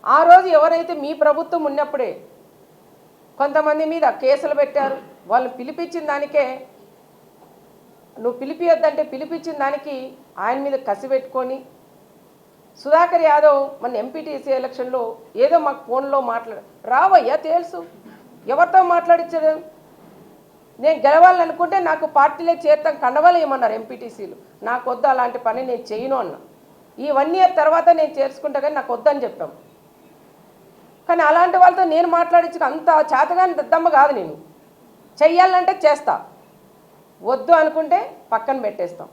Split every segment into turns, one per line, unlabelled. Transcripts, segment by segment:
ఆ రోజు ఎవరైతే మీ ప్రభుత్వం ఉన్నప్పుడే కొంతమంది మీద కేసులు పెట్టారు, వాళ్ళు పిలిపించిన దానికే నువ్వు పిలిపియొద్దంటే పిలిపించిన దానికి ఆయన మీద కసి పెట్టుకొని సుధాకర్ యాదవ్ మన ఎంపీటీసీ ఎలక్షన్లో ఏదో మాకు ఫోన్లో రావయ్యా తెలుసు ఎవరితో మాట్లాడించడం. నేను గెలవాలని అనుకుంటే నాకు పార్టీలోకి చేరుతాం కండవాళ్ళు ఏమన్నారు ఎంపీటీసీలు, నాకు వద్దు అలాంటి పని నేను చేయను అన్న. ఈ 1 ఇయర్ తర్వాత నేను చేర్చుకుంటా కానీ నాకు వద్దని చెప్పాం. కానీ అలాంటి వాళ్ళతో నేను మాట్లాడించిన అంత చేతగాని దద్దమ్మ కాదు. నేను చెయ్యాలంటే చేస్తా, వద్దు అనుకుంటే పక్కన పెట్టేస్తాం.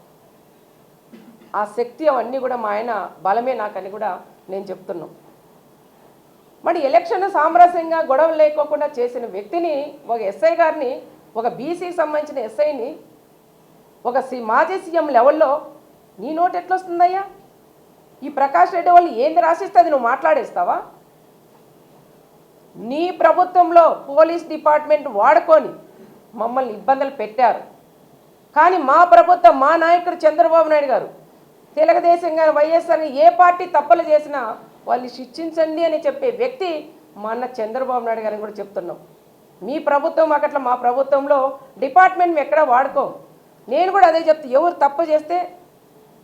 ఆ శక్తి అవన్నీ కూడా మా ఆయన బలమే నాకని కూడా నేను చెప్తున్నాం. మరి ఎలక్షన్ సామరస్యంగా గొడవలు లేకోకుండా చేసిన వ్యక్తిని, ఒక ఎస్ఐ గారిని, ఒక బీసీకి సంబంధించిన ఎస్ఐని ఒక మాజీ సీఎం లెవెల్లో నీ నోటు ఎట్లొస్తుందయ్యా? ఈ ప్రకాష్ రెడ్డి వాళ్ళు ఏంది రాసిస్తే అది నువ్వు మాట్లాడేస్తావా? నీ ప్రభుత్వంలో పోలీస్ డిపార్ట్మెంట్ వాడుకొని మమ్మల్ని ఇబ్బందులు పెట్టారు. కానీ మా ప్రభుత్వం, మా నాయకుడు చంద్రబాబు నాయుడు గారు, తెలుగుదేశంగా వైఎస్ఆర్ ఏ పార్టీ తప్పులు చేసినా వాళ్ళు శిక్షించండి అని చెప్పే వ్యక్తి మా అన్న చంద్రబాబు నాయుడు గారిని కూడా చెప్తున్నాం. మీ ప్రభుత్వం అట్లా మా ప్రభుత్వంలో డిపార్ట్మెంట్ ఎక్కడ వాడుకోం. నేను కూడా అదే చెప్తా, ఎవరు తప్పు చేస్తే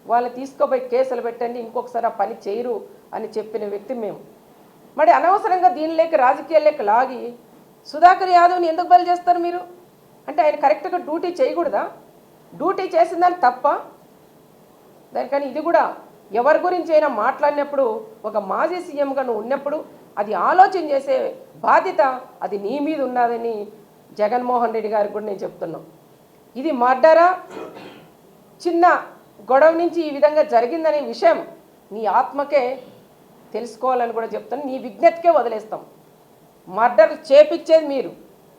వాళ్ళు తీసుకోపోయి కేసులు పెట్టండి, ఇంకొకసారి ఆ పని చేయరు అని చెప్పిన వ్యక్తి మేము. మరి అనవసరంగా దీనిలోకి రాజకీయాల్లోకి లాగి సుధాకర్ యాదవ్ని ఎందుకు బలి చేస్తారు మీరు? అంటే ఆయన కరెక్ట్గా డ్యూటీ చేయకూడదా? డ్యూటీ చేసిందని తప్ప దానికని ఇది కూడా ఎవరి గురించి అయినా మాట్లాడినప్పుడు ఒక మాజీ సీఎంగా నువ్వు ఉన్నప్పుడు అది ఆలోచన చేసే బాధ్యత అది నీ మీద ఉన్నదని జగన్మోహన్ రెడ్డి గారికి కూడా నేను చెప్తున్నాను. ఇది మర్డరా, చిన్న గొడవ నుంచి ఈ విధంగా జరిగిందనే విషయం నీ ఆత్మకే తెలుసుకోవాలని కూడా చెప్తాను. నీ విజ్ఞతకే వదిలేస్తాం. మర్డర్ చేపించేది మీరు,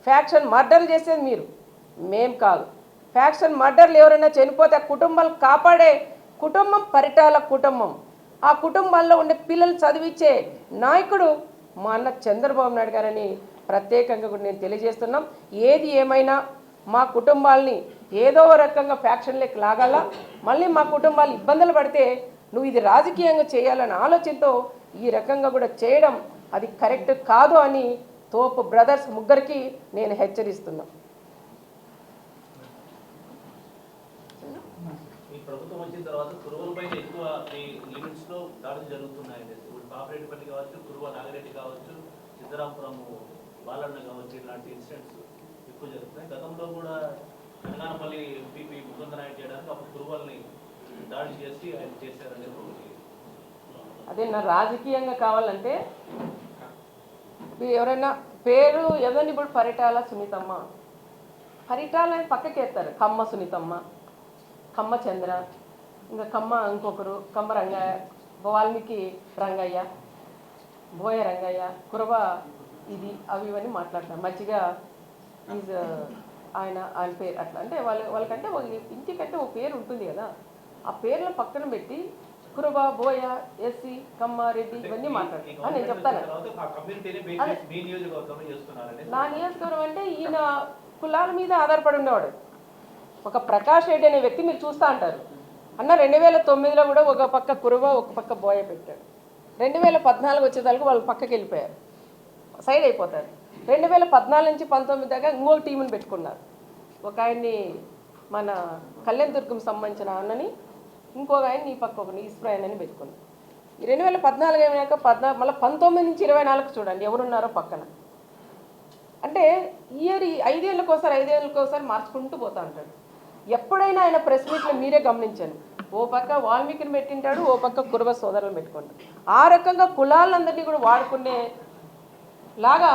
ఫ్యాక్షన్ మర్డర్లు చేసేది మీరు, మేం కాదు. ఫ్యాక్షన్ మర్డర్లు ఎవరైనా చనిపోతే ఆ కుటుంబాలు కాపాడే కుటుంబం పరిటాల కుటుంబం. ఆ కుటుంబాల్లో ఉండే పిల్లలు చదివించే నాయకుడు మా అన్న చంద్రబాబు నాయుడు గారని ప్రత్యేకంగా కూడా నేను తెలియజేస్తున్నాం. ఏది ఏమైనా మా కుటుంబాలని ఏదో రకంగా ఫ్యాక్షన్లోకి లాగాల, మళ్ళీ మా కుటుంబాలు ఇబ్బందులు పడితే నువ్వు ఇది రాజకీయంగా చేయాలనే ఆలోచనతో ఈ రకంగా కూడా చేయడం అది కరెక్ట్ కాదు అని తోపు బ్రదర్స్ ముగ్గురికి నేను హెచ్చరిస్తున్నా.
ప్రభుత్వం వచ్చిన తర్వాత కురువలపై ఎక్కువ లిమిట్స్ లో దాడులు జరుగుతున్నాయండి. ఇప్పుడు పాపిరెడ్డిపల్లి కావచ్చు, కురువ నాగిరెడ్డి కావచ్చు, సిద్ధరాంపురం బాలన్న కావచ్చు, ఇలాంటి ఇన్సిడెంట్స్ ఎక్కువ జరుగుతున్నాయి. గతంలో కూడా తెలంగాణపల్లి ఎంపీ ముకుందనాయుడు చేయడానికి అప్పుడు కురువల్ని దాడి చేసి ఆయన చేశారని
అదే నా రాజకీయంగా కావాలంటే ఎవరైనా పేరు ఎవరిని ఇప్పుడు పరిటాల సునీతమ్మ, పరిటాల పక్కకి ఎత్తారు. కమ్మ సునీతమ్మ, కమ్మ చంద్ర, ఇంకా కమ్మ ఇంకొకరు, కమ్మ రంగయ్య, వాల్మీకి రంగయ్య, బోయ రంగయ్య, కురవ ఇది అవి ఇవన్నీ మాట్లాడతారు. మంచిగా ఈజ్ ఆయన పేరు అట్లా అంటే వాళ్ళకంటే ఇంటికంటే ఒక పేరు ఉంటుంది కదా, ఆ పేర్ల పక్కన పెట్టి కురవ, బోయ, ఎస్సీ, కమ్మ, రెడ్డి ఇవన్నీ మాట్లాడతాను. నేను చెప్తాను నా నియోజకవర్గం అంటే ఈయన కులాల మీద ఆధారపడి ఉండేవాడు. ఒక ప్రకాష్ రెడ్డి అనే వ్యక్తి మీరు చూస్తూ అంటారు అన్న 2009లో కూడా ఒక పక్క కురువ ఒక పక్క బోయ పెట్టాడు. 2014 వచ్చేదానికి వాళ్ళు పక్కకి వెళ్ళిపోయారు, సైడ్ అయిపోతారు. 2014 నుంచి 19 దాకా ఇంకొక టీంని పెట్టుకున్నారు. ఒక ఆయన్ని మన కళ్యాణదుర్గం సంబంధించిన అన్నని, ఇంకొక ఆయన ఈ పక్క ఒకని ఈశ్వరాయన్ అని పెట్టుకున్నారు. ఈ 2014 అయినాక మళ్ళీ 19 నుంచి 24 చూడండి ఎవరున్నారో పక్కన. అంటే ఇయర్ 5 ఏళ్ళకోసారి మార్చుకుంటూ పోతా ఉంటాడు. ఎప్పుడైనా ఆయన ప్రెస్ మీట్లో మీరే గమనించాను, ఓ పక్క వాల్మీకిని పెట్టింటాడు, ఓ పక్క కురువ సోదరులను పెట్టుకుంటాడు. ఆ రకంగా కులాలందరినీ కూడా వాడుకునే లాగా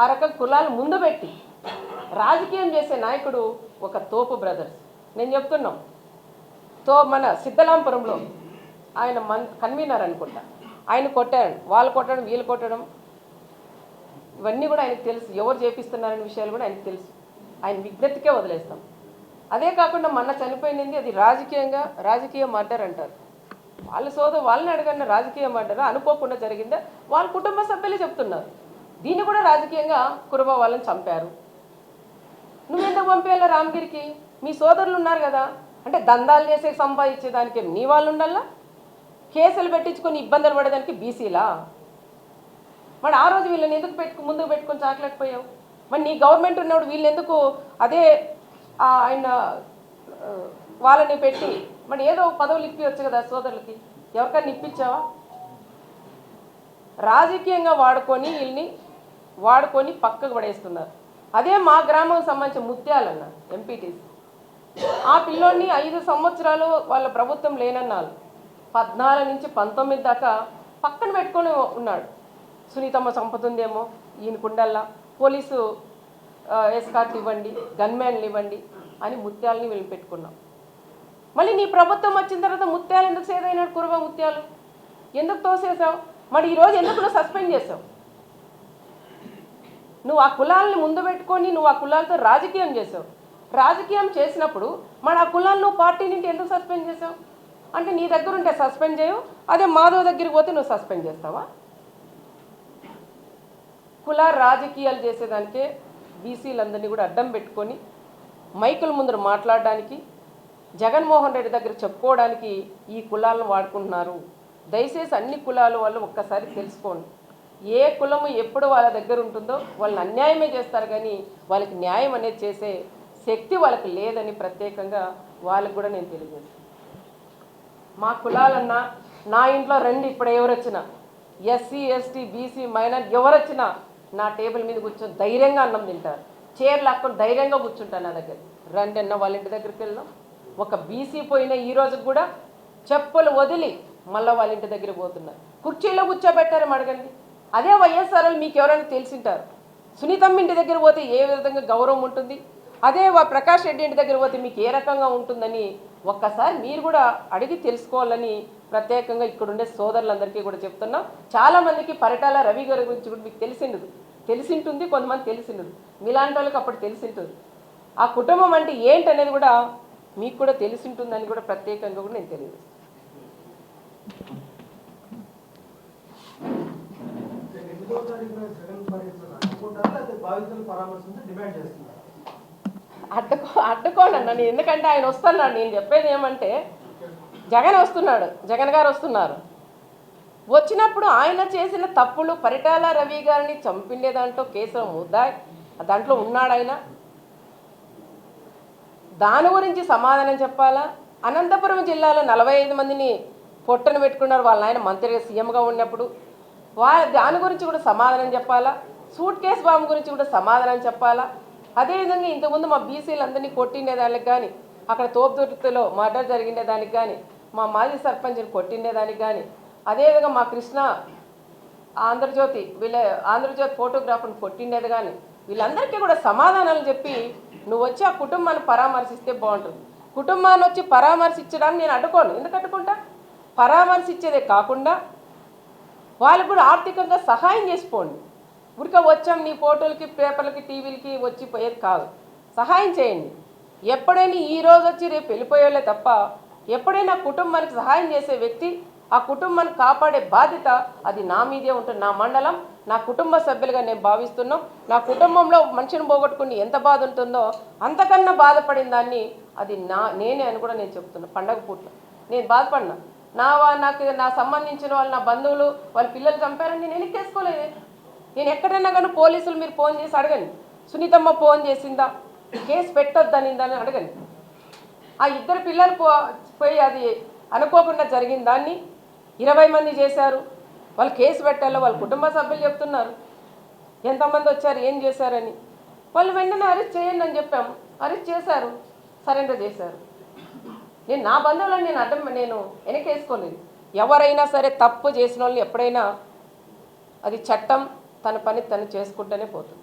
ఆ రకంగా కులాలు ముందు పెట్టి రాజకీయం చేసే నాయకుడు ఒక తోపు బ్రదర్స్. నేను చెప్తున్నాం మన సిద్ధలాంపురంలో ఆయన కన్వీనర్ అనుకుంటా, ఆయన కొట్టాడు, వాళ్ళు కొట్టడం, వీళ్ళు కొట్టడం, ఇవన్నీ కూడా ఆయనకు తెలుసు. ఎవరు చేపిస్తున్నారనే విషయాలు కూడా ఆయనకు తెలుసు. ఆయన విజ్ఞతకే వదిలేస్తాం. అదే కాకుండా మొన్న చనిపోయింది అది రాజకీయ మర్డర్ అంటారు. వాళ్ళని అడగన్న రాజకీయ మర్డర్ అనుకోకుండా జరిగిందా వాళ్ళ కుటుంబ సభ్యులే చెప్తున్నారు. దీన్ని కూడా రాజకీయంగా కురుబ వాళ్ళని చంపారు. నువ్వెందుకు పంపేయాలా రామగిరికి? మీ సోదరులు ఉన్నారు కదా, అంటే దందాలు చేసే సంపాదించేదానికి నీ వాళ్ళు ఉండాలా? కేసులు పెట్టించుకొని ఇబ్బందులు పడేదానికి బీసీలా? మరి ఆ రోజు వీళ్ళని ఎందుకు ముందుకు పెట్టుకొని చాకలేకపోయావు? మరి నీ గవర్నమెంట్ ఉన్నప్పుడు వీళ్ళు ఎందుకు అదే ఆయన వాళ్ళని పెట్టి మరి ఏదో పదవులు ఇప్పించచ్చు కదా సోదరులకి? ఎవరికైనా ఇప్పించావా? రాజకీయంగా వాడుకొని పక్కకు పడేస్తున్నారు. అదే మా గ్రామం సంబంధించిన ముత్యాలన్న ఎంపీటీసీ, ఆ పిల్లోని 5 సంవత్సరాలు వాళ్ళ ప్రభుత్వం లేనన్నాళ్ళు 14 నుంచి 19 దాకా పక్కన పెట్టుకొని ఉన్నాడు. సునీతమ్మ చంపుతుందేమో ఈయన కుండల్లా, పోలీసు ఎస్కార్ట్ ఇవ్వండి, గన్మ్యాన్లు ఇవ్వండి అని ముత్యాలని వీళ్ళు పెట్టుకున్నాం. మళ్ళీ నీ ప్రభుత్వం వచ్చిన తర్వాత ముత్యాలు ఎందుకు సేదైనాడు? కురువ ముత్యాలు ఎందుకు తోసేసావు? మరి ఈరోజు ఎందుకు నువ్వు సస్పెండ్ చేసావు? నువ్వు ఆ కులాలని ముందు పెట్టుకొని నువ్వు ఆ కులాలతో రాజకీయం చేసావు. రాజకీయం చేసినప్పుడు మరి ఆ కులాలను నువ్వు పార్టీ నుండి ఎందుకు సస్పెండ్ చేసావు? అంటే నీ దగ్గర ఉంటే సస్పెండ్ చేయవు, అదే మాధవ్ దగ్గరికి పోతే నువ్వు సస్పెండ్ చేస్తావా? కుల రాజకీయాలు చేసేదానికే బీసీలందరినీ కూడా అడ్డం పెట్టుకొని మైకుల ముందర మాట్లాడడానికి, జగన్మోహన్ రెడ్డి దగ్గర చెప్పుకోవడానికి ఈ కులాలను వాడుకుంటున్నారు. దయచేసి అన్ని కులాల వాళ్ళు ఒక్కసారి తెలుసుకోండి. ఏ కులము ఎప్పుడు వాళ్ళ దగ్గర ఉంటుందో వాళ్ళని అన్యాయమే చేస్తారు, కానీ వాళ్ళకి న్యాయం అనేది చేసే శక్తి వాళ్ళకి లేదని ప్రత్యేకంగా వాళ్ళకు కూడా నేను తెలియజేస్తాను. మా కులాలన్నా నా ఇంట్లో రండి, ఇప్పుడు ఎవరు వచ్చినా ఎస్సీ ఎస్టీ బీసీ మైనార్ ఎవరు వచ్చినా నా టేబుల్ మీద కూర్చొని ధైర్యంగా అన్నం తింటారు. చైర్లు లాక్కొని ధైర్యంగా కూర్చుంటాను నా దగ్గర. రండి అన్న వాళ్ళ ఇంటి దగ్గరికి వెళ్దాం. ఒక బీసీ పోయిన ఈ రోజుకి కూడా చెప్పులు వదిలి మళ్ళీ వాళ్ళ ఇంటి దగ్గర పోతున్నారు. కుర్చీలో కూర్చోబెట్టారని అడగండి. అదే వైఎస్ఆర్ మీకు ఎవరైనా తెలిసింటారు. సునీతమ్మ ఇంటి దగ్గర పోతే ఏ విధంగా గౌరవం ఉంటుంది, అదే ప్రకాష్ రెడ్డి ఇంటి దగ్గర పోతే మీకు ఏ రకంగా ఉంటుందని ఒక్కసారి మీరు కూడా అడిగి తెలుసుకోవాలని ప్రత్యేకంగా ఇక్కడుండే సోదరులందరికీ కూడా చెప్తున్నాం. చాలామందికి పరిటాల రవి గారి గురించి కూడా మీకు తెలిసింటుంది, కొంతమంది తెలిసిండదు. మీలాంటి వాళ్ళకి అప్పుడు తెలిసింటుంది. ఆ కుటుంబం అంటే ఏంటనేది కూడా మీకు కూడా తెలిసింటుందని కూడా ప్రత్యేకంగా కూడా నేను తెలియజేస్తాను. అడ్డుకోండి అన్న, ఎందుకంటే ఆయన వస్తున్నాడు. నేను చెప్పేది ఏమంటే జగన్ గారు వస్తున్నారు. వచ్చినప్పుడు ఆయన చేసిన తప్పులు, పరిటాల రవి గారిని చంపిండే దాంట్లో కేసులో ముద్దాయి దాంట్లో ఉన్నాడు ఆయన. దాని గురించి సమాధానం చెప్పాలా? అనంతపురం జిల్లాలో 45 మందిని పొట్టను పెట్టుకున్నారు వాళ్ళ ఆయన మంత్రిగా సీఎంగా ఉన్నప్పుడు. దాని గురించి కూడా సమాధానం చెప్పాలా? సూట్ కేసు బాంబు గురించి కూడా సమాధానం చెప్పాలా? అదేవిధంగా ఇంతకుముందు మా బీసీలందరినీ కొట్టిండే దానికి కానీ, అక్కడ తోపుదుర్తిలో మర్డర్ జరిగిండే దానికి కానీ, మా మాజీ సర్పంచ్ని కొట్టిండే దానికి కానీ, అదేవిధంగా మా కృష్ణ ఆంధ్రజ్యోతి ఫోటోగ్రాఫర్ని కొట్టిండేది కానీ, వీళ్ళందరికీ కూడా సమాధానాలు చెప్పి నువ్వు వచ్చి ఆ కుటుంబాన్ని పరామర్శిస్తే బాగుంటుంది. కుటుంబాన్ని వచ్చి పరామర్శించడానికి నేను అడ్డుకోను. ఎందుకు అడ్డుకుంటా? పరామర్శించేదే కాకుండా వాళ్ళకు కూడా ఆర్థికంగా సహాయం చేసిపోండి. ఊరికే వచ్చాం నీ ఫోటోలకి, పేపర్లకి, టీవీలకి వచ్చి పోయేది కాదు. సహాయం చేయండి. ఎప్పుడైనా ఈరోజు వచ్చి రేపు వెళ్ళిపోయేలే తప్ప ఎప్పుడైనా కుటుంబానికి సహాయం చేసే వ్యక్తి, ఆ కుటుంబాన్ని కాపాడే బాధ్యత అది నా మీదే ఉంటుంది. నా మండలం, నా కుటుంబ సభ్యులుగా నేను భావిస్తున్నాం. నా కుటుంబంలో మనిషిని పోగొట్టుకుని ఎంత బాధ ఉంటుందో అంతకన్నా బాధపడిన దాన్ని అది నేనే అని కూడా నేను చెప్తున్నా. పండగ పూట్ల నేను బాధపడినా. నాకు సంబంధించిన వాళ్ళు, నా బంధువులు వాళ్ళ పిల్లలు చంపారని నేను ఎక్కేసుకోలేదే. నేను ఎక్కడైనా కానీ పోలీసులు మీరు ఫోన్ చేసి అడగండి, సునీతమ్మ ఫోన్ చేసిందా, కేసు పెట్టొద్దనిందని అడగండి. ఆ 2 పిల్లలు పోయి అది అనుకోకుండా జరిగిన దాన్ని 20 మంది చేశారు, వాళ్ళు కేసు పెట్టాలో వాళ్ళ కుటుంబ సభ్యులు చెప్తున్నారు. ఎంతమంది వచ్చారు, ఏం చేశారని. వాళ్ళు వెంటనే అరెస్ట్ చేయండి అని చెప్పాము. అరెస్ట్ చేశారు, సరెండర్ చేశారు. నా బంధువులను నేను వెనకేసుకోలేదు. ఎవరైనా సరే తప్పు చేసిన వాళ్ళని ఎప్పుడైనా అది చట్టం తన పని తను చేసుకుంటూనే పోతుంది.